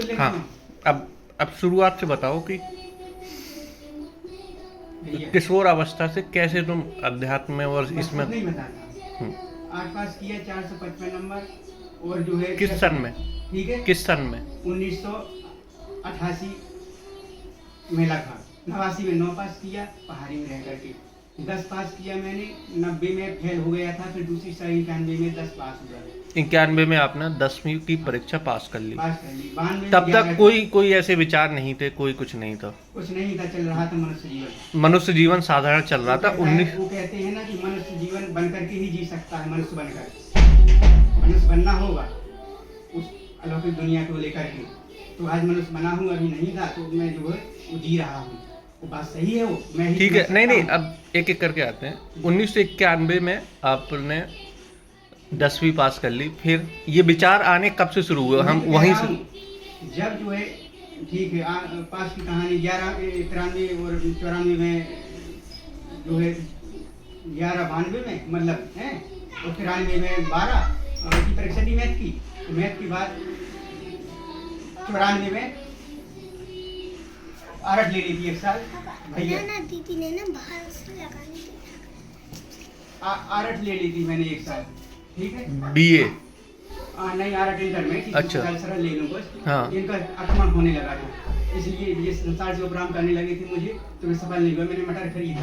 तो लिख हाँ, रहा हूँ। अब शुरुआत से बताओ कि भैया किशोर अवस्था से कैसे तुम अध्यात्म में और बस इसमें। कुछ नहीं बताता। हम्म, 8 पास किया, 455 नंबर, और जो है किस 6 सन में? सब्जेक्ट। ठीक है। किस सन में? 1988 में लगा। 89 में 9 पास किया पहाड़ी में रह करके। 10 पास किया मैंने। 90 में फेल हो गया था, फिर दूसरी साल 91 में 10 पास हुआ। 91 में आपने 10वीं की परीक्षा पास कर ली। पास कर ली। 92 में तब तक 11 कोई कोई ऐसे विचार नहीं थे, कोई कुछ नहीं था। कुछ नहीं था, चल रहा था मनुष्य जीवन। मनुष्य जीवन साधारण चल रहा था। वो कहते हैं ना कि मनुष्य जीवन बन करके ही जी सकता है, मनुष्य बनकर। मनुष्य बनना होगा उस अलौकिक दुनिया को लेकर के। तो आज मनुष्य बना हूँ, अभी नहीं था, तो मैं जो है वो जी रहा हूँ। वो बात सही है, वो मैं ही ठीक है, समझ नहीं सकता नहीं, हूँ। अब एक एक करके आते हैं। 1991 में आपने 10वीं पास कर ली, फिर ये विचार आने कब से शुरू हुए? हम वही तो कह वहीं रहा से। हूँ। जब जो है ठीक है, पास की कहानी 93 और 94 में जो है 92 में मतलब है, और 93 में 12 की परीक्षा दी मैथ की। तो मैथ के बाद 94 में आरट ले ली थी 1 साल भैया। दीदी ने ना बाहर से लगानी थी। आरट ले ली थी मैंने 1 साल। ठीक है। बीए। नहीं, आरट इंटर में किसी अच्छा। साल सरल ले लूँ बस। हाँ। इनका आक्रमण होने लगा था, इसलिए ये संसार से उपराम करने लगी थी मुझे, तो मैं सफल नहीं हुआ। मैंने मटर खरीदा।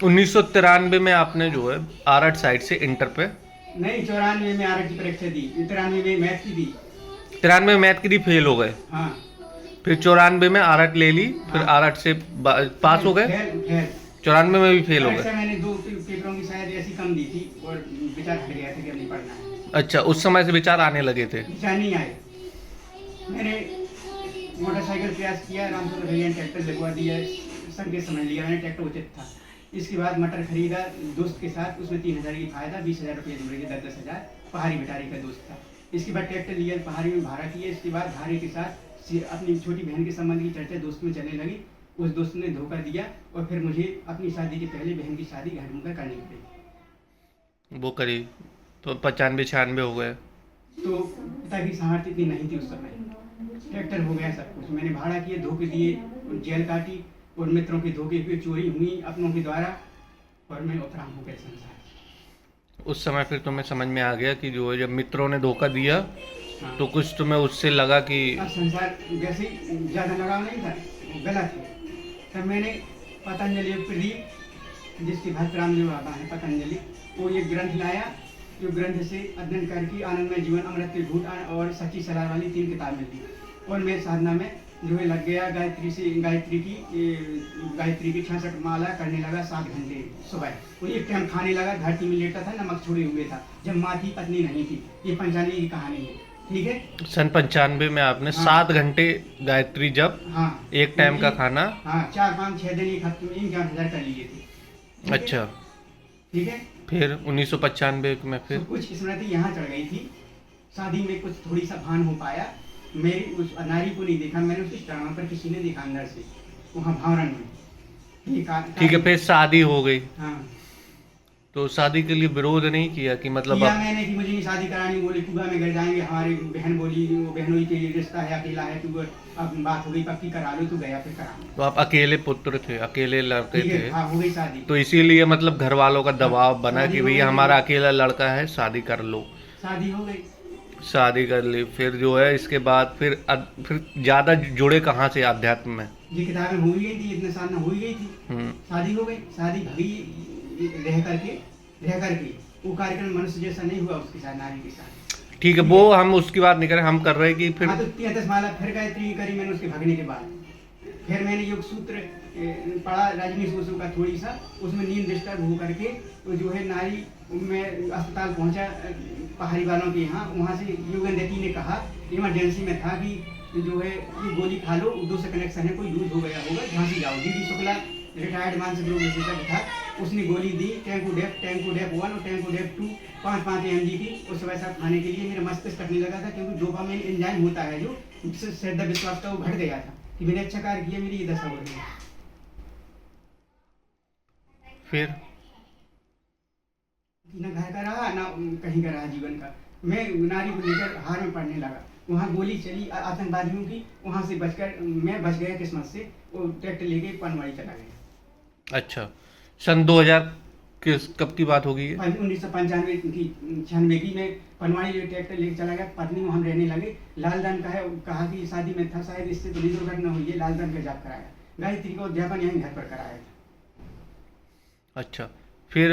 1993 में आपने जो है आर्ट साइड से इंटर पे। नहीं, 94 में आरट की परीक्षा दी, 93 में मैथ की दी। 93 में मैथ के लिए फेल हो गए, हाँ। फिर 94 में आर्ट ले ली, फिर हाँ। आर्ट से पास हो गए, खेल 94 में भी फेल हो परीक्षा गए। मैंने 2 पेपरों की शायद ऐसी कम दी थी, और विचार हट गया था कि अब नहीं पढ़ना है। अच्छा, उस समय से विचार आने लगे थे। विचार नहीं आए। मैंने मोटरसाइकिल प्रयास किया, रामचंद्र भैया ने ट्रैक्टर लगवा दिया, संकेत समझ लिया मैंने, ट्रैक्टर उचित था। इसके बाद मटर खरीदा दोस्त के साथ, उसमें 3000 की फायदा, 20,000 रुपये जुड़ गए, 10,000 पहाड़ी बिटारी का दोस्त था। इसके बाद ट्रैक्टर लिया, पहाड़ी में भाड़ा किया। इसके बाद भाड़े के साथ अपनी छोटी बहन के संबंध की चर्चा दोस्त में चलने लगी। उस दोस्त ने धोखा दिया, और फिर मुझे अपनी शादी के पहले बहन की शादी घर मुकर करनी पड़ी। वो करी तो 95-96 हो गए। तो पिता की सामर्थ्य इतनी नहीं थी उस समय। ट्रैक्टर हो गया सब कुछ, मैंने भाड़ा किए, धोखे दिए, जेल काटी, और मित्रों के धोखे पे चोरी हुई अपनों के द्वारा, और मैं उपराम हो गया संसार। उस समय फिर तुम्हें समझ में आ गया कि जो है जब मित्रों ने धोखा दिया, हाँ। तो कुछ तुम्हें उससे लगा कि अब संसार वैसे ही ज़्यादा लगाव नहीं था, गलत है। तब मैंने पतंजलि प्रदीप, जिसके भक्त रामदेव बाबा है पतंजलि, वो ये ग्रंथ लाया। जो ग्रंथ से अध्ययन करके आनंदमय जीवन, अमृत के घूट और सच्ची सलाह वाली 3 किताब मिली, और मैं साधना में जो है लग गया। गायत्री की 66 माला करने लगा 7 घंटे सुबह। वो एक टाइम खाने लगा, धरती में लेटा था, नमक छोड़े हुए था, जब माँ थी पत्नी नहीं थी। ये पंचानवे की कहानी है। ठीक है। सन 95 में आपने हाँ। 7 घंटे गायत्री जप, हाँ, एक टाइम का खाना। हाँ, 4-5-6 दिन एक हफ्ते में 51,000 कर लिए थे। ठीक है? अच्छा, ठीक है। फिर 1995 में तो फिर कुछ स्मृति यहाँ चढ़ गई थी। शादी में कुछ थोड़ी सा भान हो पाया। मेरी उस नारी को नहीं देखा मैंने, उसके चरणों पर किसी ने देखा अंदर से, वहाँ भावरन में। ठीक है, फिर शादी हो गई। हाँ। तो शादी के लिए विरोध नहीं किया कि मतलब किया अब मैंने कि मुझे नहीं शादी करानी, बोले कुआ में घर जाएंगे। हमारी बहन बोली, वो बहनोई के रिश्ता है, अकेला है, तू अब बात हो गई पक्की, करा लो। तू गया, फिर करा। तो आप अकेले पुत्र थे, अकेले लड़के ठीक थे, है। हाँ, हो गई शादी। तो इसीलिए मतलब घर वालों का दबाव बना शादी कि हो भैया गई। हमारा अकेला लड़का है, शादी कर लो। शादी हो गई। शादी कर ली, फिर जो है इसके बाद फिर ज्यादा जुड़े कहाँ से अध्यात्म में? ये किताबें हो ही गई थी, इतने साल में हो ही गई थी। शादी हो गई। शादी भगी रह करके वो कार्यक्रम मनुष्य जैसा नहीं हुआ उसके साथ, नारी के साथ। ठीक है, वो हम उसकी बात नहीं कर रहे, हम कर रहे हैं कि फिर हाँ, तो 33 माला फिर गायत्री करी मैंने उसके भगने के बाद। फिर मैंने योग सूत्र पढ़ा, रजनीश बसु का थोड़ी सा, उसमें नींद डिस्टर्ब हो करके तो जो है नारी में अस्पताल पहुंचा पहाड़ी वालों के यहाँ। वहाँ से योगेंद्र ने कहा, इमरजेंसी में था कि जो है ये गोली खा लो, 2 से कनेक्शन है, कोई यूज हो गया होगा, झांसी जाओ। डीडी शुक्ला रिटायर्ड मानसिक रोग विशेषज्ञ था, उसने गोली दी टेंकोडेप 1 और टेंकोडेप 2 5-5 mg की। उस वैसा खाने के लिए मेरा मस्तिष्क कटने लगा था, क्योंकि डोपामाइन एंजाइम होता है जो श्रद्धा विश्वास का, वो घट गया था कि मैंने अच्छा कार्य किया, मेरी ये दशा हो गई। फिर न घर का रहा, ना कहीं का रहा जीवन का। मैं नारी को लेकर हार में पड़ने लगा। वहाँ गोली चली आतंकवादियों की, वहाँ से बचकर मैं बच गया किस्मत से। वो ट्रैक्टर लेके पनवाड़ी चला गया। अच्छा, सन 2000 कब की बात होगी ये? 1995 की 96 की में पनवाड़ी जो ट्रैक्टर लेके चला गया। पत्नी वहाँ रहने लगे। लालदान कहा कि शादी में था, शायद इससे बड़ी दुर्घटना हुई है। लालदान का जाप कराया, गायत्री का अध्यापन यहीं घर पर कराया था। अच्छा, फिर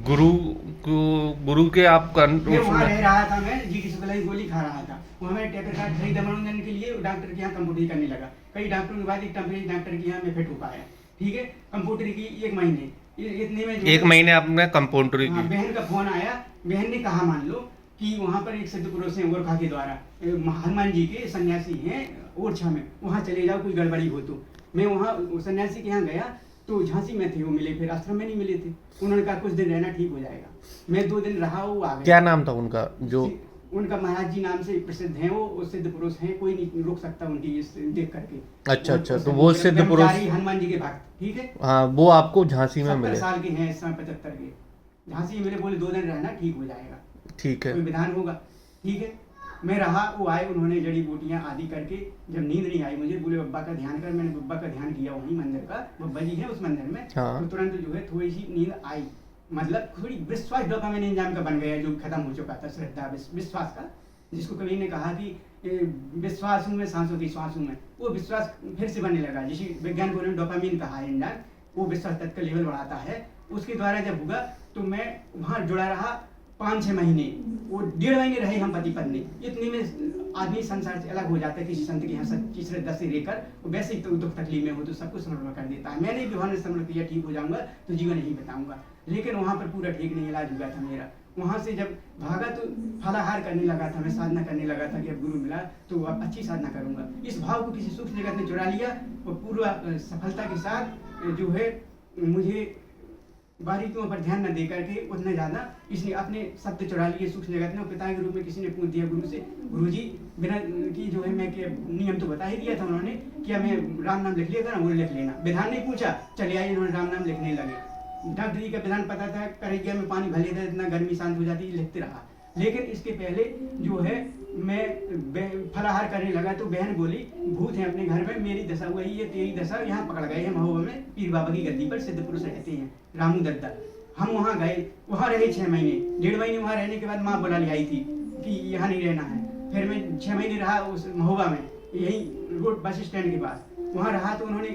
गुरु के आप मैं वहाँ रह रहा था, मैं जी की शुक्ला की गोली खा रहा था। वहाँ मैं ट्रैक्टर कार्ड खरीदा मनोरंजन के लिए, डॉक्टर के यहाँ कंप्यूटर करने लगा। कई डॉक्टरों के बाद एक टेम्परेरी डॉक्टर के यहाँ मैं फिट हो पाया। ठीक है, कंप्यूटर की 1 महीने, इतने में 1 महीने आपने कंपाउंडरी की। बहन का फोन आया। बहन ने कहा मान लो कि वहाँ पर एक सिद्ध पुरुष है गोरखा के द्वारा, हनुमान जी के सन्यासी हैं ओरछा में, वहाँ चले जाओ, कोई गड़बड़ी हो तो। मैं वहाँ सन्यासी के यहाँ गया तो झांसी में थे वो, मिले, फिर आश्रम में नहीं मिले थे। उन्होंने कहा कुछ दिन रहना, ठीक हो जाएगा। मैं 2 दिन रहा, वो आ गए। क्या नाम था उनका? जो उनका महाराज जी नाम से प्रसिद्ध हैं, वो सिद्ध पुरुष हैं, कोई नहीं रोक सकता उनकी इस देख करके। अच्छा, तो वो सिद्ध पुरुष हनुमान जी के भक्त। ठीक है, हाँ, वो आपको झांसी में 70 मिले? साल के हैं इस समय, 75 के। झांसी में मिले, बोले 2 दिन रहना, ठीक हो जाएगा। ठीक है, कोई विधान होगा। ठीक है, मैं रहा, वो आए, उन्होंने जड़ी बूटियां आदि करके, जब नींद नहीं आई मुझे, बोले बब्बा का ध्यान कर। मैंने बब्बा का ध्यान किया, वहीं मंदिर का बब्बा जी है उस मंदिर में। हाँ। तो तुरंत जो है थोड़ी सी नींद आई, मतलब थोड़ी विश्वास डोपामाइन एंजाइम का बन गया, जो खत्म हो चुका था, श्रद्धा विश्वास का, जिसको कवि ने कहा कि विश्वास में सांसों की श्वासों में, वो विश्वास फिर से बनने लगा। जिसे विज्ञान को डोपामाइन कहा है एंजाइम, वो विश्वास तत्व का लेवल बढ़ाता है। उसके द्वारा जब हुआ तो मैं वहाँ जुड़ा रहा 5-6 महीने। वो 1.5 महीने रहे हम पति पत्नी। इतने में आदमी संसार से अलग हो जाता है, किसी संत के यहाँ सच्ची श्रद्धा से रहकर। वो वैसे ही तो दुख तकलीफ में हो तो सब कुछ समर्पण कर देता है। मैंने भी भगवान ने समर्पण किया, ठीक हो जाऊंगा तो जीवन नहीं बताऊंगा, लेकिन वहाँ पर पूरा ठीक नहीं इलाज हुआ था मेरा। वहाँ से जब भागा तो फलाहार करने लगा था, मैं साधना करने लगा था कि अब गुरु मिला तो अब अच्छी साधना करूंगा। इस भाव को किसी सूक्ष्म जगत ने चुरा लिया और पूरा सफलता के साथ जो है मुझे बारीकियों पर ध्यान न दे करके उतना ज्यादा इसने अपने शब्द चुरा लिए सूक्ष्म जगत ने। पिता के रूप में किसी ने पूछ दिया गुरु से, गुरुजी बिना की जो है मैं के नियम तो बता ही दिया था उन्होंने, क्या मैं राम नाम लिख लिया था ना, वो लिख लेना। विधान नहीं पूछा, चले आइए, उन्होंने राम नाम लिखने लगे। डॉक्टर जी का विधान पता था, करेगिया में पानी भले था, इतना गर्मी शांत हो जाती, लिखते रहा। लेकिन इसके पहले जो है मैं फलाहार करने लगा तो बहन बोली भूत है अपने घर में, मेरी दशा हुई है, तेरी दशा यहाँ पकड़ गए हैं महोबा में, पीर बाबा की गद्दी पर सिद्ध पुरुष रहते हैं रामू दत्ता। हम वहाँ गए, वहाँ रहे 6 महीने। 1.5 महीने वहाँ रहने के बाद माँ बुला ले आई थी कि यहाँ नहीं रहना है। फिर मैं 6 महीने रहा उस महोबा में, यही रोड बस स्टैंड के पास। वहाँ रहा तो उन्होंने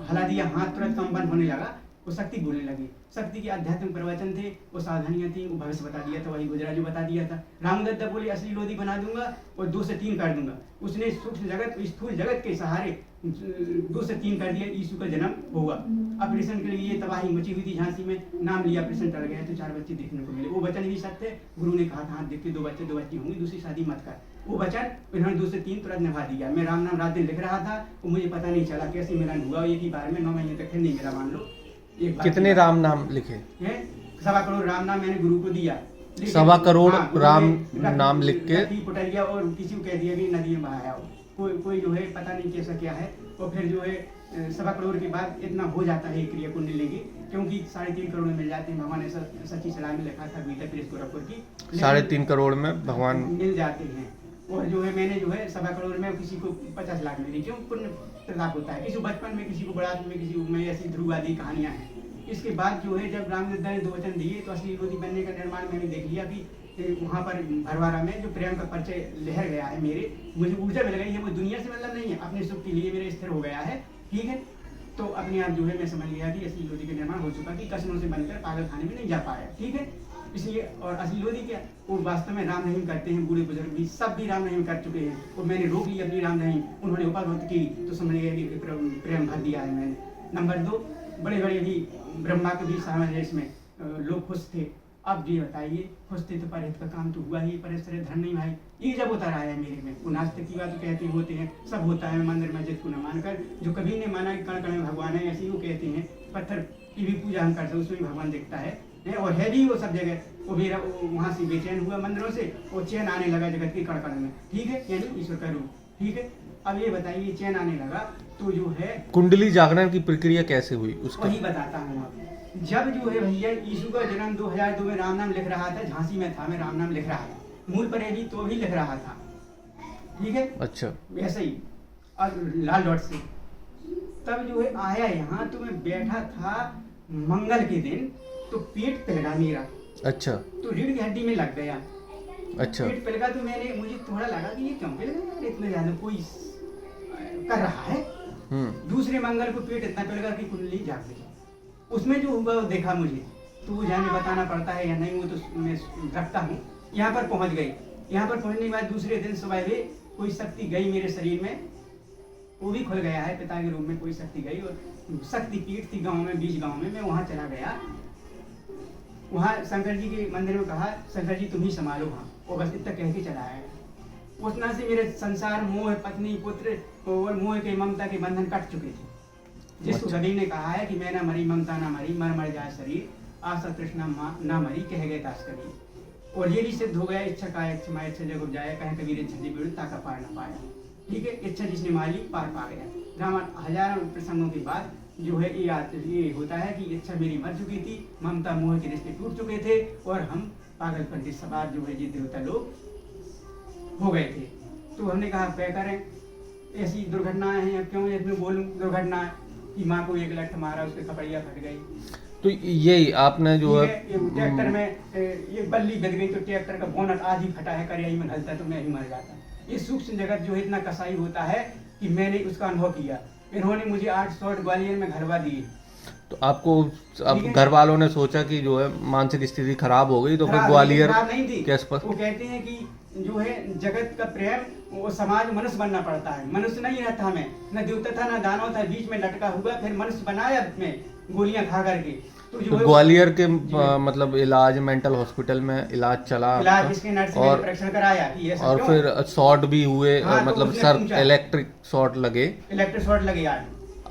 हला दिया, हाथ तुरंत कंपन होने लगा, वो शक्ति बोलने लगी। शक्ति के आध्यात्मिक प्रवचन थे, वो सावधानियां थी, वो भविष्य बता दिया था, वही गुजरा जो बता दिया था। रामदत्ता बोले असली लोधी बना दूंगा और 2 से 3 कर दूंगा। उसने सूक्ष्म जगत स्थूल जगत के सहारे 2 से 3 कर दिया, यीशु का जन्म होगा। ऑपरेशन के लिए तबाही मची हुई थी झांसी में, नाम लिया, ऑपरेशन टल गया तो 4 बच्चे देखने को मिले। वो वचन भी सत्य है, गुरु ने कहा था हाथ देख के 2 बच्ची होंगी, दूसरी शादी मत कर। वो वचन इन्होंने 2 से 3 तुरंत निभा दिया। मैं राम नाम रात दिन लिख रहा था, वो मुझे पता नहीं चला कैसे मिलन हुआ, एक ही बार में 9 महीने तक फिर नहीं मिला। मान लो कितने राम नाम लिखे? 1.25 करोड़ राम नाम मैंने गुरु को दिया। 1.25 करोड़ राम नाम लिख के पुटरिया और किसी को कह दिया कि नदी में बहाया हो, कोई जो है पता नहीं कैसा क्या है। और फिर जो है 1.25 करोड़ के बाद इतना हो जाता है क्रिया कुंडली लेंगे, क्योंकि 3.5 करोड़ में मिल जाते हैं। भगवान ने सच्ची सलाह में लिखा था गीता प्रेस गोरखपुर की, 3.5 करोड़ में भगवान मिल जाते हैं। और जो है मैंने जो है 1.25 करोड़ में किसी को 50 लाख में दी, क्यों पुण्य प्रताप होता है। किसी को बचपन में, किसी को बुढ़ापे में, किसी को में, ऐसी ध्रुव आदि कहानियां हैं। इसके बाद जो है जब रामदत्ता ने 2 वचन दिए तो असली लोधी बनने का निर्माण मैंने देख लिया कि वहाँ पर भरवारा में जो प्रेम का परिचय लहर गया है मेरे, मुझे ऊर्जा मिल गई है। वो दुनिया से मतलब नहीं है, अपने सुख के लिए मेरे स्थिर हो गया है। ठीक है, तो अपने आप जो है मैं समझ लिया कि असली लोधी का निर्माण हो चुका, कि कसमों से बनकर पागल खाने में नहीं जा पाया। ठीक है, इसलिए और असली लोधी क्या, वो वास्तव में राम रहीम करते हैं। बूढ़े बुजुर्ग भी सब भी राम रहीम कर चुके हैं। और मैंने रोक ली अपनी राम रहीम, उन्होंने उपलब्ध की तो समझ गया कि प्रेम भर दिया है मैंने। नंबर 2, बड़े बड़े भी ब्रह्मा के भी सामंजस्य में लोग खुश थे। अब ये बताइए, खुश थे तो परहित का काम तो हुआ ही, परस्पर धर्म नहीं भाई। ये जब उतर आया है मेरे में, वो नास्तिक की बात तो कहते होते हैं, सब होता है मंदिर मस्जिद को न मानकर। जो कभी ने माना कि कण कण में भगवान है, ऐसे वो कहते हैं। पत्थर की भी पूजा हम करते हैं, उसमें भी भगवान दिखता है और है भी वो सब जगह। वो मेरा वहाँ से बेचैन हुआ मंदिरों से, वो चैन आने लगा जगत के कण कण में। ठीक है, यानी ईश्वर का रूप। ठीक है, अब ये बताइए चैन आने लगा तो जो है कुंडली जागरण की प्रक्रिया कैसे हुई उसका वही बताता हूँ। अब जब जो है भैया यीशु का जन्म 2002 में राम नाम लिख रहा था, झांसी में था, मैं राम नाम लिख रहा था, मूल पर भी तो भी लिख रहा था। ठीक है, अच्छा वैसे ही और लाल डॉट से। तब जो है आया यहाँ तो मैं बैठा था मंगल के दिन, तो पेट पिलगा मेरा, अच्छा तो रीढ़ की हड्डी में लग गया। अच्छा पेट पिलगा तो मुझे थोड़ा लगा कि ये क्यों पिलगा यार, इतना ज्यादा कोई कर रहा है। दूसरे मंगल को पेट इतना पिलगा कि कुंडली जाग गई। उसमें जो हुआ वो देखा मुझे, तो वो जाने बताना पड़ता है या नहीं वो तो मैं रखता हूँ। यहाँ पर पहुँच गई। यहाँ पर पहुँचने के बाद दूसरे दिन सुबह भी कोई शक्ति गई मेरे शरीर में, वो भी खुल गया है, पिता के रूप में कोई शक्ति गई। और शक्ति पीठ थी गांव में, बीच गांव में, मैं वहाँ चला गया। वहाँ शंकर जी के मंदिर में कहा, शंकर जी तुम ही संभालो वहाँ, वो बस इतना कह के चला आया। उस तरह से मेरे संसार, मोह, पत्नी, पुत्र और मोह के ममता के बंधन कट चुके थे। जिसको कबीर ने कहा है कि मैं ना मरी ममता ना मरी, मर मर जाए शरीर, आशा तृष्णा ना मरी, कह गए दास कबीर। और ये भी सिद्ध हो गया, इच्छा का इच्छा माया इच्छा जग जाए, कहे कबीर इच्छा जी विरुद्ध ताका पार न पाया। ठीक है, इच्छा जिसने मारी पार पा गया। रामायण हजारों प्रसंगों के बाद जो है ये होता है कि इच्छा मेरी मर चुकी थी, ममता मोह के रिश्ते टूट चुके थे, और हम पागलपन के सवार जो है ये देवता लोग हो गए थे। तो हमने कहा तय करें, ऐसी दुर्घटनाएं हैं, क्यों इसमें बोलूं दुर्घटना कि माँ को एक लठ मारा, उसके कपड़िया फट गई। तो यही आपने जो है ट्रैक्टर में ये बल्ली गिर गई तो ट्रैक्टर का बोनट आज ही फटा है, करियाई में ढलता है तो मैं ही मर जाता। ये सूक्ष्म जगत जो है इतना कसाई होता है कि मैंने उसका अनुभव किया। इन्होंने मुझे 8 शॉट ग्वालियर में घरवा दिए। तो आपको अब घर वालों ने सोचा कि जो है मानसिक स्थिति खराब हो गई, तो फिर ग्वालियर नहीं थी। केस पर वो कहते हैं कि जो है जगत का प्रेम, वो समाज मनुष्य बनना पड़ता है। मनुष्य नहीं रहता मैं, न देवता था न दानव था, बीच में लटका हुआ, फिर मनुष्य बनाया मैं गोलियां खा करके। तो ग्वालियर के मतलब इलाज, मेंटल हॉस्पिटल में इलाज चला, इलाज इसके नर्स ने परीक्षण कराया कि ये और फिर शॉट भी हुए, हाँ, मतलब तो सर इलेक्ट्रिक शॉट लगे,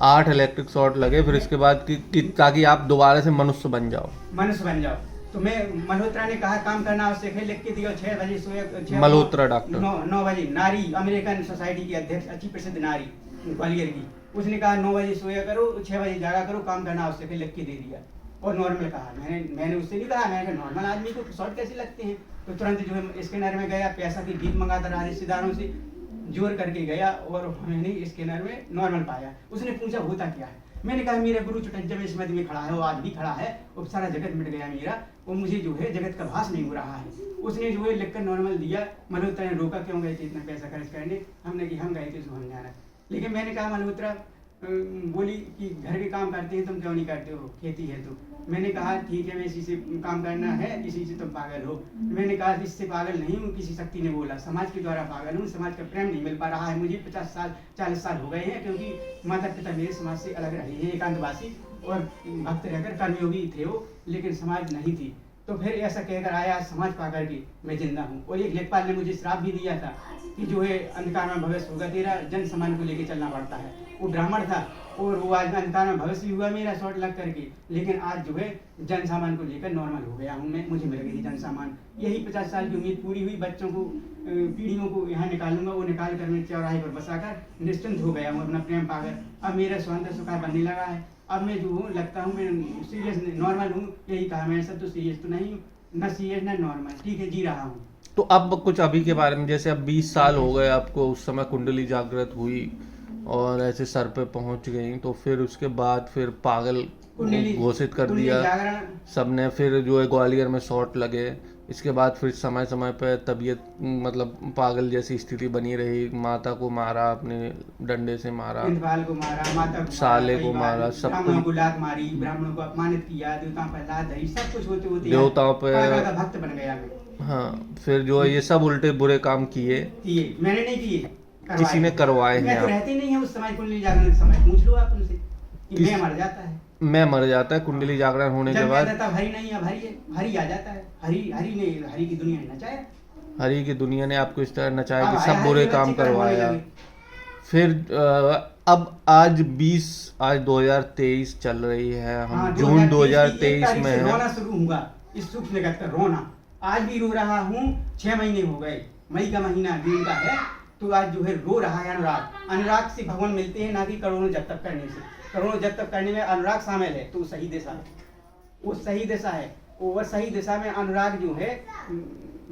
8 इलेक्ट्रिक शॉट लगे। फिर इसके बाद कि ताकि आप दोबारा से मनुष्य बन जाओ। तो मैं मल्होत्रा ने कहा काम करना आवश्यक है, लिख के दिया। 6 बजे सोया, मल्होत्रा डॉक्टर 9 बजे, नारी अमेरिकन सोसाइटी की अध्यक्ष, अच्छी प्रसिद्ध नारी ग्वालियर की, उसने कहा 9 बजे सोया करो, 6 बजे जागा करो, काम करना आवश्यक है, लिख के दे दिया। और नॉर्मल कहा, मैंने उससे नहीं कहा, मैंने कहा नॉर्मल आदमी को शॉर्ट कैसे लगते हैं। तो तुरंत जो है स्कैनर में गया, पैसा की भीख मंगाता रहा रिश्तेदारों से, जोर करके गया और मैंने स्कैनर में नॉर्मल पाया। उसने पूछा होता क्या है, मैंने कहा मेरा गुरु चुटंजा में स्मृति में खड़ा है, वो आज भी खड़ा है, और सारा जगत मिट गया मेरा, वो मुझे जो है जगत का भास नहीं हो रहा है। उसने जो है लिखकर नॉर्मल दिया। मल्होत्रा ने रोका, क्यों गए थे इतना पैसा खर्च करने? हमने कि हम गए थे हम जाना। लेकिन मैंने कहा मल्होत्रा बोली कि घर के काम करते हैं तुम क्यों नहीं करते हो, खेती है तो। मैंने कहा ठीक है, मैं इसी से काम करना है, इसी से तुम पागल हो। मैंने कहा इससे पागल नहीं हूँ, किसी शक्ति ने बोला, समाज के द्वारा पागल हूँ, समाज का प्रेम नहीं मिल पा रहा है मुझे। 50 साल 40 साल हो गए हैं, क्योंकि माता पिता मेरे समाज से अलग रहे हैं, एकांतवासी और भक्त रहकर कर्मयोगी थे वो, लेकिन समाज नहीं थी। तो फिर ऐसा कहकर आया, समाज पा करके मैं जिंदा हूँ। और एक लेखपाल ने मुझे श्राप भी दिया था कि जो है अंधकार में भविष्य होगा तेरा, जन समान को लेकर चलना पड़ता है। वो ब्राह्मण था और वो आज अंधकार में भविष्य भी हुआ मेरा शॉर्ट लग करके, लेकिन आज जो है जन सामान को लेकर नॉर्मल हो गया हूँ मैं, मुझे मिल गई जन सामान। यही 50 साल की उम्मीद पूरी हुई। बच्चों को, पीढ़ियों को यहाँ निकालूंगा, वो निकाल कर मैं चौराहे पर बसाकर निश्चिंत हो गया हूँ अपना प्रेम पाकर। अब मेरा स्वांत सुखा बनने लगा है। अब मैं जो हूँ लगता हूँ मैं सीरियस नॉर्मल हूँ, यही कहा मैं, सब तो सीरियस तो नहीं हूँ, न सीरियस न नॉर्मल, ठीक है, जी रहा हूँ। तो अब कुछ अभी के बारे में, जैसे अब 20 साल हो गए आपको, उस समय कुंडली जागृत हुई और ऐसे सर पे पहुंच गई, तो फिर उसके बाद फिर पागल घोषित कर दिया सबने। फिर जो है ग्वालियर में शॉट लगे, इसके बाद फिर समय समय पे तबीयत मतलब पागल जैसी स्थिति बनी रही। माता को मारा, अपने डंडे से मारा, को मारा, माता को साले को मारा, सब को लात मारी, ब्राह्मणों को अपमानित किया, देवताओं पर लात धरी, सब कुछ होते होते देवताओं पे भक्त बन गया मैं। हाँ, फिर जो है ये सब उल्टे बुरे काम किए, मैंने नहीं किए, किसी ने करवाए हैं। मैं तो रहते नहीं है उस समय, कुंडली जागरण के समय, पूछ लो आप उनसे कि मैं मर जाता है, मैं मर जाता है कुंडली जागरण होने के बाद। हरि नहीं, अब हरि है, हरि आ जाता है। हरि की दुनिया ने नचाया, हरि की दुनिया ने आपको इस तरह नचाया कि सब बुरे काम करवाया। फिर अब आज 2023 चल रही है, हम जून 2023 में है। रोना शुरू हुआ इस सूक्ष्म जगत का रोना। आज भी रो रहा हूँ, 6 महीने हो गए, मई का महीना जून का है, तो आज जो है रो रहा है अनुराग। अनुराग से भगवान मिलते हैं, ना कि करोड़ों जब तक करने से। करोड़ों जब तक करने में अनुराग शामिल है, तो सही दिशा है, वो सही दिशा है। वो सही दिशा में अनुराग जो है,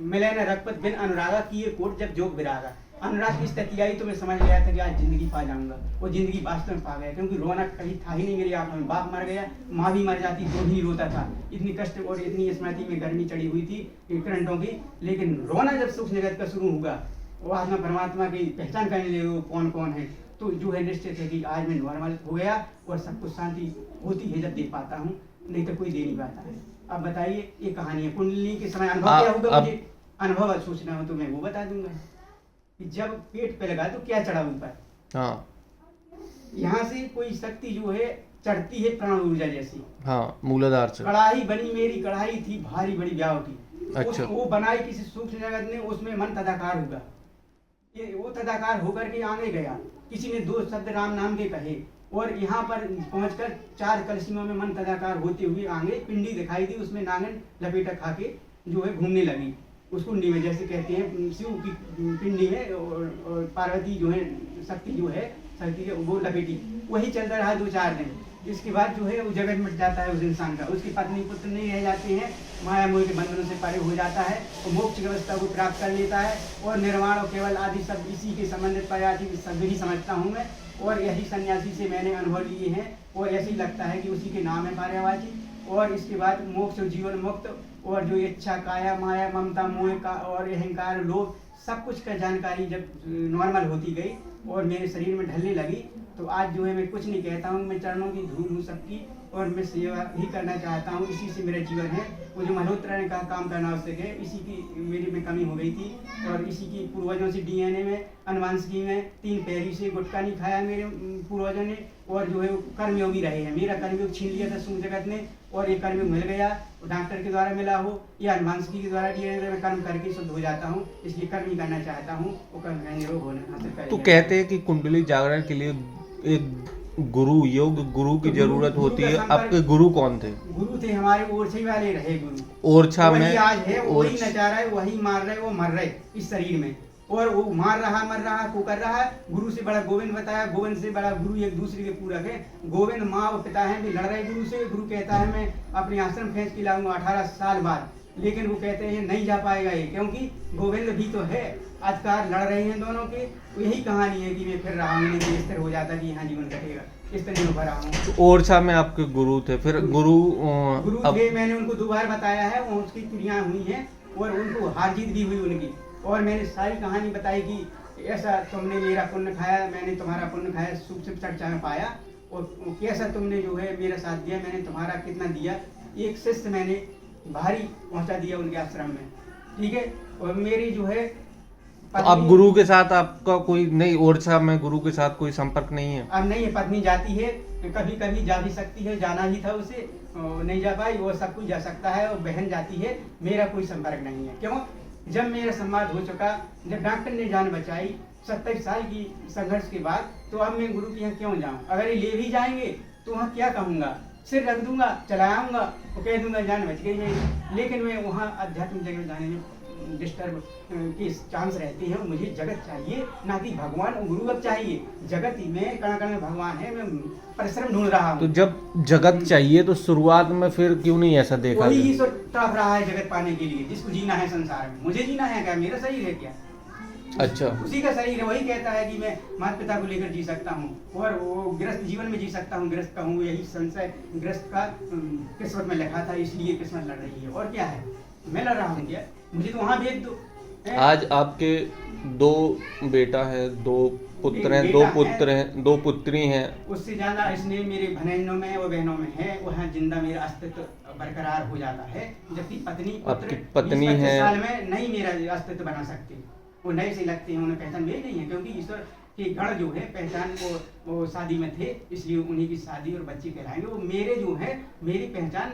मिले न रघुपत बिन अनुरागा किए कोट जब जोग विरागा। अनुराग की स्थिति आई तो मैं समझ गया था कि आज जिंदगी पा जाऊंगा। वो जिंदगी वास्तव में पा गया, क्योंकि रोना कहीं था ही नहीं मेरी आंखों में। बाप मर गया, माँ भी मर जाती तो भी रोता था। इतनी कष्ट और इतनी स्मृति में गर्मी चढ़ी हुई थी करंटों की, लेकिन रोना जब सुख जगत का शुरू होगा, वो आत्मा परमात्मा की पहचान करने लगे वो कौन कौन है, तो जो है निश्चित है कि आज मैं नॉर्मल हो गया और सब कुछ शांति होती है जब दे पाता हूँ, नहीं तो कोई दे नहीं पाता है। अब बताइए, ये कहानी है। कुंडली के समय अनुभव क्या होगा, मुझे अनुभव सोचना हो तो मैं वो बता दूंगा कि जब पेट पे लगा तो क्या चढ़ा ऊपर। हाँ, यहाँ से कोई शक्ति जो है चढ़ती है प्राण ऊर्जा जैसी। हाँ, मूलाधार से। कढ़ाई बनी, मेरी कढ़ाई थी भारी बड़ी ब्याह की। अच्छा। वो बनाई किसी सूक्ष्म जगत ने, उसमें मन तदाकार होगा। ये वो तदाकार होकर के आगे गया, किसी ने 2 शब्द राम नाम के कहे और यहाँ पर पहुंचकर 4 कलसियों में मन तदाकार होते हुए आगे पिंडी दिखाई दी, उसमें नागन लपेटा खा के जो है घूमने लगी उस कुंडी में। जैसे कहते हैं शिव की पिंडी में और पार्वती जो है शक्ति जो है शक्ति वो लपेटी, वही चलता रहा 2-4 दिन। इसके बाद जो है वो जगत मिट जाता है उस इंसान का, उसकी पत्नी पुत्र नहीं रह जाते हैं, माया मोह के बंधनों से परे हो जाता है और मोक्ष की अवस्था को प्राप्त कर लेता है और निर्वाण और केवल आदि सब इसी के संबंधित पर्याय सब ही समझता हूँ मैं। और यही सन्यासी से मैंने अनुभव लिए हैं और ऐसे ही लगता है कि उसी के नाम है पर्यायवाची। और इसके बाद मोक्ष और जीवन मुक्त और जो इच्छा काया माया ममता मोह का और अहंकार लोभ सब कुछ का जानकारी जब नॉर्मल होती गई और मेरे शरीर में ढलने लगी, तो आज जो है मैं कुछ नहीं कहता हूँ, मैं चरणों की धूल हूँ सबकी और मैं सेवा ही करना चाहता हूँ। इसी से मेरा जीवन है। वो जो मल्होत्रा ने कहा काम करना आवश्यक है, इसी की मेरी में कमी हो गई थी और इसी की पूर्वजों से डीएनए में अनुवांशिकी में 3 पैरी से गुटखा नहीं खाया मेरे पूर्वजों ने और जो है कर्मयोगी रहे हैं। मेरा कर्मयोग छीन लिया था सूक्ष्म जगत ने और ये कर्मयोग मिल गया, डॉक्टर के द्वारा मिला हो या अनुवांशिकी के द्वारा डीएनए में कर्म करके शुद्ध हो जाता हूँ, इसलिए कर्म ही करना चाहता हूँ। वो कर्म निरोग होना हासिल कर। तो कहते हैं कि कुंडली जागरण के लिए एक गुरु योग गुरु की जरूरत होती है। आपके गुरु कौन थे? गुरु थे हमारे ओरछा वाले रहे गुरु। ओरछा में वही आज है, वही नचा रहा है, वही मार रहे, वो मर रहे इस शरीर में और वो मार रहा मर रहा को कर रहा है। गुरु से बड़ा गोविंद बताया, गोविंद से बड़ा गुरु एक दूसरे के पूरक है। गोविंद माँ और पिता है भी लड़ रहे गुरु से। गुरु कहता है मैं अपने आश्रम फेंच के लाऊंगा 18 साल बाद, लेकिन वो कहते हैं नहीं जा पाएगा ये, क्योंकि गोविंद भी तो है। आजकल लड़ रहे हैं दोनों के, यही कहानी है कि मैं फिर रहा हूँ नहीं इस तरह हो जाता कि यहाँ जीवन कटेगा, इस तरह उभर रहा हूँ। तो ओरछा में आपके गुरु थे, फिर गुरु थे, मैंने उनको 2 बार बताया है, उसकी क्रियाएं हुई हैं और उनको हार जीत भी हुई उनकी। और मैंने सारी कहानी बताई कि ऐसा तुमने मेरा पुण्य खाया, मैंने तुम्हारा पुण्य खाया, सुख से चर्चा में पाया और कैसा तुमने जो है मेरा साथ दिया, मैंने तुम्हारा कितना दिया। एक शिष्य मैंने भारी पहुंचा दिया उनके आश्रम में, ठीक है। और मेरी जो है तो अब गुरु के साथ आपका कोई नहीं, ओरछा में गुरु के साथ कोई संपर्क नहीं है? अब नहीं है, पत्नी जाती है, कभी कभी जा भी सकती है, जाना ही था उसे, नहीं जा पाई। वो सब कुछ जा सकता है और बहन जाती है, मेरा कोई संपर्क नहीं है। क्यों? जब मेरा संवाद हो चुका, जब डॉक्टर ने जान बचाई 27 साल की संघर्ष के बाद, तो अब मैं गुरु के यहाँ क्यों जाऊँ? अगर ये ले भी जाएंगे तो वहाँ क्या कहूँगा? सिर रख दूंगा, चला आऊँगा और कह दूंगा जान बच गई मेरी। लेकिन मैं वहाँ अध्यात्म जगत जाने में डिस्टर्ब के चांस रहते हैं। मुझे जगत चाहिए, ना कि भगवान और गुरु अब चाहिए। जगत ही में कण कण में भगवान है, मैं परिश्रम ढूंढ रहा हूँ। तो जब जगत चाहिए तो शुरुआत में फिर क्यों नहीं ऐसा देखा? वही ईश्वर तड़प रहा है जगत पाने के लिए, जिसको जीना है संसार में। मुझे जीना है क्या? मेरा शरीर है क्या? अच्छा, उसी का शरीर है। वही कहता है कि मैं माता पिता को लेकर जी सकता हूँ और वो गृहस्थ जीवन में जी सकता हूँ, गृहस्थ का हूँ। यही संशय गृहस्थ का किस्मत में लिखा था, इसलिए किस्मत लड़ रही है। और क्या है, मैं लड़ रहा हूँ क्या? मुझे तो वहाँ भेज दो। आज आपके 2 बेटा है, 2 पुत्र हैं, 2 पुत्र हैं, 2 पुत्री हैं। उससे ज्यादा इसलिए मेरे भाइयों में और बहनों में है, वहाँ जिंदा मेरा अस्तित्व बरकरार हो जाता है। जबकि आपकी पत्नी है, साल में नहीं मेरा अस्तित्व बना सकते, वो नए से लगते हैं, उन्हें पहचान मेरी नहीं है। क्योंकि ईश्वर के गण जो है पहचान वो शादी में थे, इसलिए उन्हीं की शादी और बच्चे कहलाएंगे। वो मेरे जो है, मेरी पहचान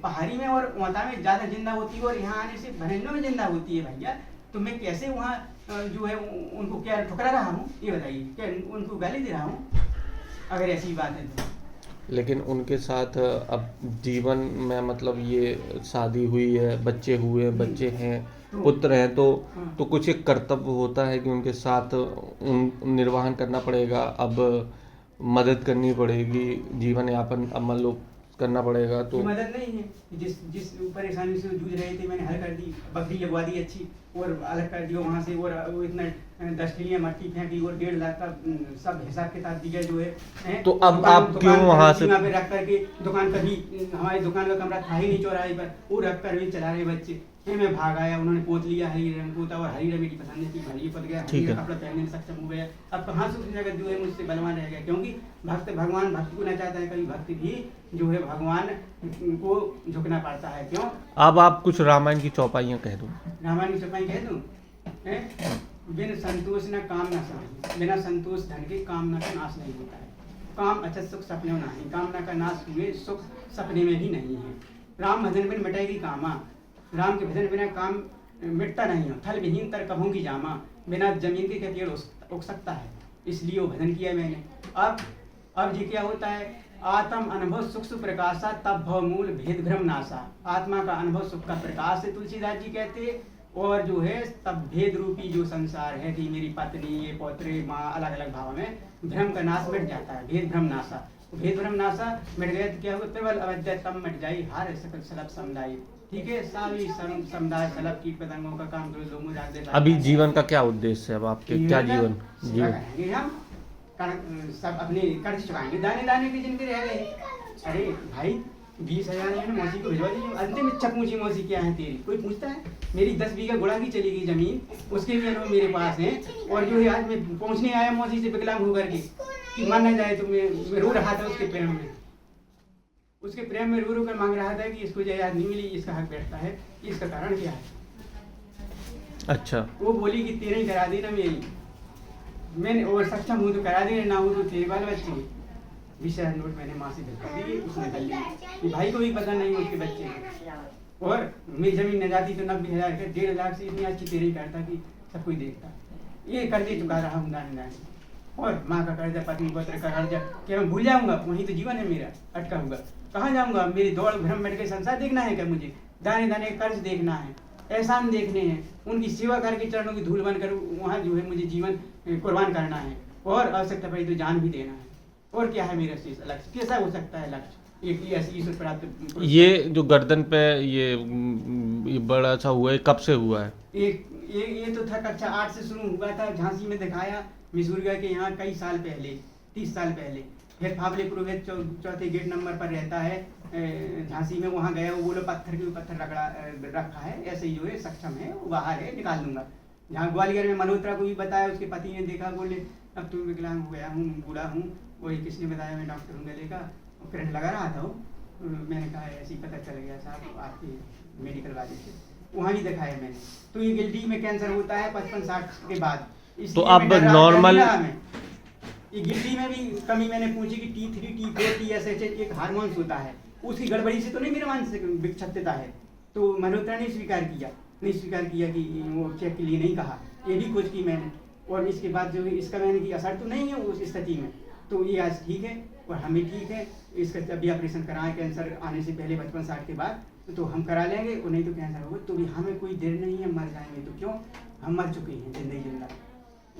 पहाड़ी में और वहाँ में ज्यादा जिंदा होती है और यहाँ आने से भनैनों में जिंदा होती है भैया। तो मैं कैसे वहाँ जो है उनको क्या ठुकरा रहा हूँ, ये बताइए? क्या उनको गाली दे रहा हूँ अगर ऐसी बात है तो? लेकिन उनके साथ अब जीवन में मतलब ये शादी हुई है, बच्चे हुए, बच्चे हैं, पुत्र हैं, तो कुछ एक कर्तव्य होता है कि उनके साथ निर्वहन करना पड़ेगा। अब मदद करनी पड़ेगी, जीवन यापन अब मान लो करना पड़ेगा तो की मदद नहीं है। जिस जिस परेशानी से जूझ रहे थे मैंने हल कर दी, बकरी लगवा दी अच्छी और अलग कर दिया वहाँ से, और वो इतना 10 किलियाँ मट्टी फेंकी और 1.5 लाख का सब हिसाब किताब दिया जो है। तो अब आप क्यों वहाँ से पे रख करके दुकान, कभी हमारी दुकान का कमरा था ही नहीं चौराहे पर, वो रख कर भी चला रहे बच्चे। मैं भाग आया, उन्होंने पोत लिया हरी रंग पोता, और हरी रंग मेरी पसंद थी, हरी पोत गया, हरी कपड़ा पहनने में सक्षम हो गया। अब कहाँ से जगत जो है मुझसे बलवान रह गया, क्योंकि भक्त भगवान भक्ति को ना चाहता है, कभी भक्त भी जो है भगवान को झुकना पड़ता है। क्यों? अब आप कुछ रामायण की चौपाइयाँ कह दो। रामायण की चौपाई कह दूं? बिन संतोष न काम न समाहि, बिना संतोष धन के कामना का नाश नहीं होता है। काम अच्छा सुख सपने में नहीं, कामना का नाश हुए सुख सपने में भी नहीं है। राम भजन बिन मिटेगी कामा, राम के भजन बिना काम मिटता नहीं हो। थल विहीन तर कभों की जामा, बिना जमीन के क्या पेड़ उग सकता है, इसलिए वो भजन किया मैंने। अब ये क्या होता है, आत्म अनुभव सुख सुप्रकाशा तब भव मूल भेद भ्रम नाशा। आत्मा का अनुभव सुख का प्रकाश है, तुलसीदास जी कहते, और जो है तब भेद रूपी जो संसार है कि मेरी पत्नी, ये पौत्रे, माँ, अलग अलग भाव में भ्रम का नाश मिट जाता है। भेद भ्रम नाशा, तो भेद भ्रम नाशा मिट गया तो क्या होगा, प्रबल अवध्या तब मिट जाई, हार सकल सलभ समुदाय। ठीक है, सावी समुदाय सलभ कीट पतंगों का काम करो लोगों जाते। अभी जीवन का क्या उद्देश्य है, अब आपके क्या जीवन हम सब अपने कर्ज चुकाएंगे, दाने दाने के जिनके रह गए। अरे भाई 20,000 मैंने मौसी को भिजवा दी, अंतिम इच्छा पूछी मौसी क्या है तेरी, कोई पूछता है? मेरी 10 बीघा गुड़ा की चली गई जमीन, उसके भी अनुभव मेरे पास है। और जो है आज मैं पहुंचने आया मौसी से विकलांग होकर के कि माना जाए तो मैं रो रहा था उसके प्रेम में, उसके प्रेम में रो रो कर मांग रहा था कि इसको जायदाद नहीं मिली, इसका हक बैठता है, इसका कारण क्या है? अच्छा, वो बोली कि तेरे ही करा दी ना मेरी, मैंने और सक्षम हूँ तो करा दे, ना हूँ तो तेरे बाल बच्चे। 20,000 नोट मैंने माँ से भिजवा दिए, उसने कर लिया। भाई को भी पता नहीं उसके बच्चे, और मेरी जमीन न जाती तो 90,000 के 1.5 लाख से इतनी अच्छी तेरी करता कि सब कोई देखता। ये कर्जे चुका रहा हूँ दाने दाने, और माँ का कर्जा, पत्नी पुत्र का कर्जा, क्या मैं भूल जाऊंगा? वही तो जीवन है मेरा अटका हुआ, कहाँ जाऊंगा? मेरी दौड़ भ्रम बैठ के संसार देखना है क्या मुझे? दाने दाने कर्ज देखना है, एहसान देखने हैं, उनकी सेवा करके चरणों की धूल बनकर वहाँ जो है मुझे जीवन कुर्बान करना है, और आवश्यकता पड़ी तो जान भी देना है। और क्या है मेरा शेष लक्ष्य? कैसा हो सकता है लक्ष्य? ईश्वर प्राप्त। ये जो गर्दन पे ये बड़ा सा हुआ है, कब से हुआ है? ये तो था कक्षा 8 से शुरू हुआ था, झांसी में दिखाया, मिसूरिया के यहाँ कई साल पहले, 30 साल पहले। फिर फावले पुरोहित चौथे गेट नंबर पर रहता है झांसी में, वहाँ गया, वो बोलो पत्थर के पत्थर रखा है, ऐसे ही जो है सक्षम है, वो बाहर है, निकाल दूंगा। जहाँ ग्वालियर में मल्होत्रा को भी बताया, उसके पति ने देखा, बोले अब तुम विकलांग हो गया हूँ, बूढ़ा हूँ। वही किसने बताया? मैं डॉक्टर हूँ गले का, करंट लगा रहा था वो, मैंने कहा ऐसे ही पता चल गया साहब आपके मेडिकल वाले से, वहाँ भी दिखाया मैंने। तो ये गिल्टी में कैंसर होता है 55-60 के बाद। तो अब नॉर्मल ये गिल्टी में भी कमी मैंने पूछी कि T3, T4, TSH एक हार्मोन्स होता है, उसकी गड़बड़ी से तो नहीं मेरा मानसिक विक्षिप्तता है। तो मल्होत्रा ने स्वीकार किया कि वो चेक के लिए नहीं कहा, ये भी खोज की मैंने। और इसके बाद जो है इसका मैंने की असर तो नहीं है उस स्थिति में, तो ये आज ठीक है और हम भी ठीक है। इसका अभी ऑपरेशन कराएं, कैंसर आने से पहले 55-60 के बाद तो हम करा लेंगे, और नहीं तो कैंसर होगा तो भी हमें कोई देर नहीं है, मर जाएंगे तो क्यों, हम मर चुके हैं जिंदगी जिंदा।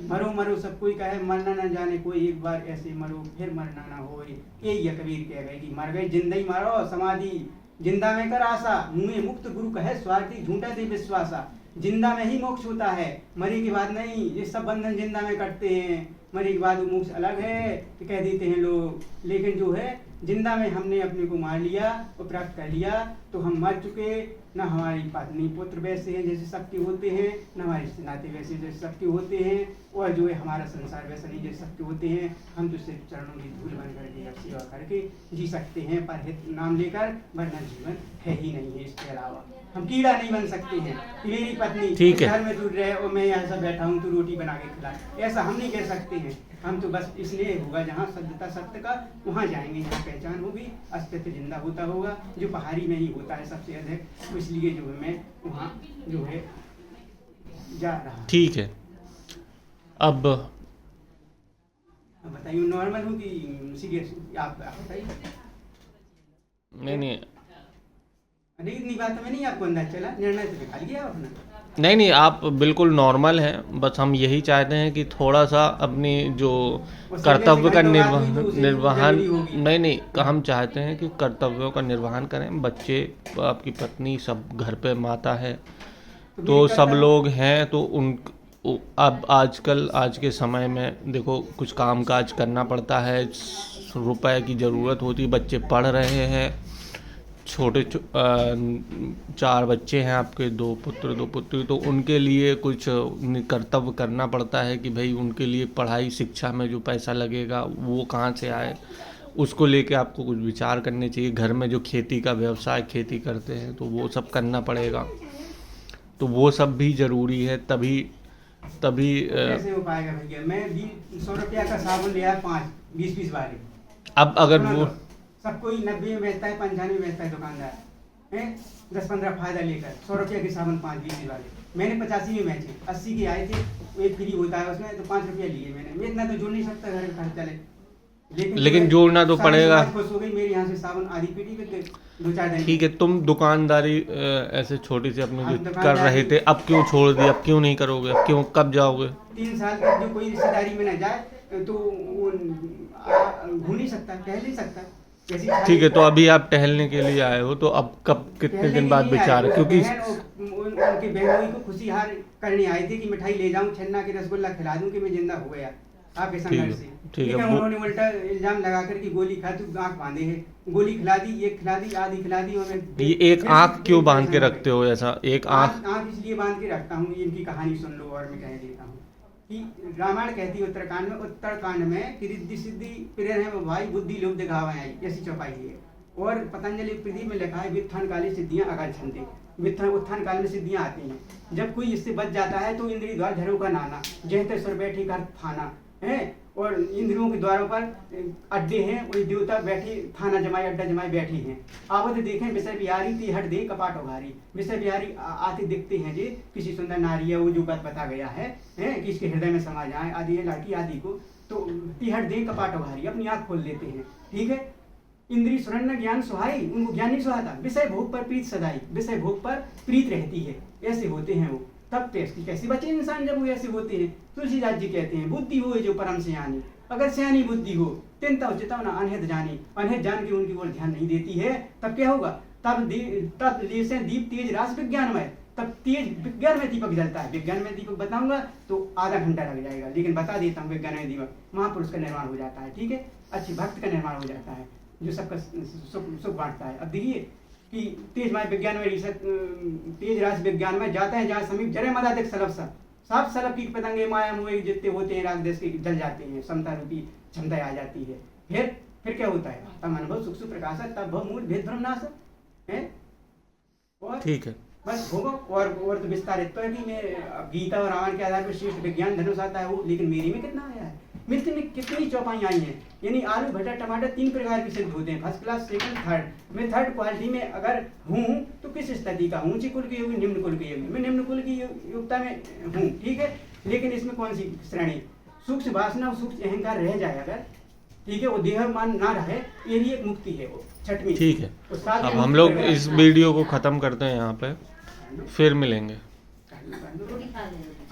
मरो मरो सब कोई कहे, मरना न जाने कोई, एक बार ऐसे मरो फिर मरना ना हो। यही कबीर कह गए कि मर गए जिंदा ही मारो समाधि, जिंदा में कर आशा, मुँह मुक्त गुरु कहे स्वार्थी, झूठा दे विश्वासा। जिंदा में ही मोक्ष होता है, मरे के बाद नहीं। ये सब बंधन जिंदा में कटते हैं, मरे के बाद मोक्ष अलग है कि कह देते हैं लोग, लेकिन जो है जिंदा में हमने अपने को मार लिया और प्राप्त कर लिया, तो हम मर चुके। न हमारी पत्नी पुत्र वैसे हैं जैसे सबके होते हैं, न हमारे रिश्ते नाते वैसे जैसे सबके होते हैं, और जो है हमारा संसार वैसा नहीं जैसे सबके होते हैं। हम तो सिर्फ चरणों की धूल बन करके अब सेवा करके जी सकते हैं, पर हित नाम लेकर, वरना जीवन है ही नहीं है। इसके अलावा हम कीड़ा नहीं बन सकते हैं कि मेरी पत्नी घर में दूर रहे और मैं यहाँ से बैठा हूँ तो रोटी बना के खिला, ऐसा हम नहीं कह सकते हैं। हम तो बस इसलिए होगा जहाँ सत्यता सत्य का, वहाँ जाएंगे जहाँ पहचान होगी, अस्तित्व जिंदा होता होगा, जो पहाड़ी में ही होता है सबसे अधिक। तो इसलिए जो है मैं वहाँ जो है जा रहा। ठीक है, अब बताइए नॉर्मल हूँ कि सीरियस? आप बताइए। नहीं अरे इतनी बात में नहीं आपको अंदाज चला, निर्णय तो निकाल गया अपना। नहीं नहीं, आप बिल्कुल नॉर्मल हैं। बस हम यही चाहते हैं कि थोड़ा सा अपनी जो कर्तव्य का निर्वहन नहीं नहीं, हम चाहते हैं कि कर्तव्यों का निर्वहन करें। बच्चे, आपकी पत्नी, सब घर पे माता है, तो सब लोग हैं, तो अब आजकल आज के समय में देखो कुछ काम काज करना पड़ता है, रुपए की ज़रूरत होती है, बच्चे पढ़ रहे हैं, छोटे 4 बच्चे हैं आपके, 2 पुत्र 2 पुत्री, तो उनके लिए कुछ कर्तव्य करना पड़ता है कि भाई उनके लिए पढ़ाई शिक्षा में जो पैसा लगेगा वो कहाँ से आए, उसको लेके आपको कुछ विचार करने चाहिए। घर में जो खेती का व्यवसाय, खेती करते हैं, तो वो सब करना पड़ेगा, तो वो सब भी ज़रूरी है। तभी कैसे हो पाएगा भैया? मैं 100 रुपया का साबुन लिया 5-20 वाले, अब अगर वो सब कोई 90 में बेचता है, 95 में बेचता है दुकानदार है, 10-15 फायदा लेकर 100 रुपया के साबुन 5-20 वाले। मैंने 85 में बेचे, 80 के आए थे, एक फ्री होता है उसमें, तो 5 रुपया लिए मैंने। मैं इतना तो जोड़ नहीं सकता घर का खर्च चले, लेकिन जोड़ना तो पड़ेगा। खुश हो गई, मेरे यहाँ से साबुन आधी पीटी में 2-4 दिन। ठीक है, तुम दुकानदारी ऐसे छोटी सी अपनी जो कर रहे थे, अब क्यों छोड़ दिया? अब क्यों नहीं करोगे? अब क्यों, कब जाओगे? 3 साल तक जो कोई रिश्तेदारी में न जाए तो वो घूम नहीं सकता, टहल नहीं सकता। ठीक है, तो अभी आप टहलने के लिए आए हो, तो अब कब, कितने दिन बाद विचार है? क्योंकि उनकी बहनोई को खुशी हार करने आए थे कि मिठाई ले जाऊं, छन्ना के रसगुल्ला खिला दूं कि मैं जिंदा हो गया आपके संघर्ष से। ठीक है, उन्होंने उल्टा इल्जाम लगा कर कि गोली खा, तू आंख बांधे है, गोली खिला दी, एक खिला दी, आधी खिला दी। और ये एक आंख क्यों बांध के रखते हो ऐसा? एक आंख इसलिए बांध के रखता हूँ, इनकी कहानी सुन लो और मैं कह देता हूँ कि रामायण कहती है उत्तरकांड में कि रिद्धि सिद्धि प्रेर है वो भाई, बुद्धि लोभ दिखावा आई, ऐसी चौपाई है। और पतंजलि प्रदीप में लिखा है व्युत्थान काले सिद्धियां अगाध छंदे, उत्थान काल में सिद्धियां आती हैं। जब कोई इससे बच जाता है तो इंद्रिय द्वार झरों का नाना, जहते सुर बैठे कर थाना है, और इंद्रियों के द्वारों पर अड्डे हैं, वही देवता बैठे थाना जमाए, अड्डा जमाए बैठे हैं। आवत देखें विषय बिहारी ती हट दे कपाट उघारी, विषय बिहारी आते दिखते हैं जी किसी सुंदर नारी है, वो जो बात बता गया है कि इसके हृदय में समा जाए आदि है लड़की आदि को, तो ती हट दे कपाट उघारी, अपनी आँख खोल देते हैं। ठीक है, इंद्रिय सुरन्न ज्ञान सुहाई, उनको ज्ञान नहीं सुहाता, विषय भोग पर प्रीत सदाई, विषय भोग पर प्रीत रहती है, ऐसे होते हैं वो। तब कैसे बचे इंसान जब वो ऐसे होते हैं? तुलसीदास जी कहते हैं बुद्धि हो जो परम सियानी, अगर सियानी बुद्धि हो तिनता चितव ना अनहित जानी, अनहित जान के उनकी ओर ध्यान नहीं देती है, तब क्या होगा? तब जैसे दीप तेज रास विज्ञानमय, तब तेज विज्ञान में दीपक जलता है। विज्ञान में दीपक बताऊंगा तो आधा घंटा लग जाएगा, लेकिन बता देता हूँ विज्ञान में दीपक महापुरुष का निर्माण हो जाता है। ठीक है, अच्छी भक्त का निर्माण हो जाता है, जो सबका सुख बांटता है। अब देखिए कि तेजमय विज्ञान में तेज रास विज्ञान में जाते हैं जहाँ समीप जरे मदादिक सलभ साफ सलभ कीट पतंगे माया मोह जितने होते हैं राग देश के जल जाते हैं, समता रूपी क्षमता आ जाती है। फिर क्या होता है? तब अनुभव सुख सुप्रकाश, तब भव मूल भेद भ्रम नाश है। और ठीक है, बस होगा। और तो विस्तारित तो है कि मैं गीता और रामायण के आधार पर श्रेष्ठ विज्ञान धनुष आता है वो, लेकिन मेरी में कितना आया है? मित्र में कितनी चौपाई आई हैं, यानी आलू भटा टमाटर 3 प्रकार के सिद्ध होते हैं, फर्स्ट क्लास, सेकंड, थर्ड। मैं थर्ड क्वालिटी में अगर हूँ तो किस स्थिति का? ऊंची कुल की योगी, निम्न कुल की योगी। मैं निम्न कुल की योग्यता में हूँ, ठीक है, लेकिन इसमें कौन सी श्रेणी? सूक्ष्म वासना और सूक्ष्म अहंकार रह जाए अगर, ठीक है, वो देहमान ना रहे, ये एक मुक्ति है वो छठवीं। ठीक है, अब हम लोग इस वीडियो को खत्म करते हैं यहाँ पे, फिर मिलेंगे।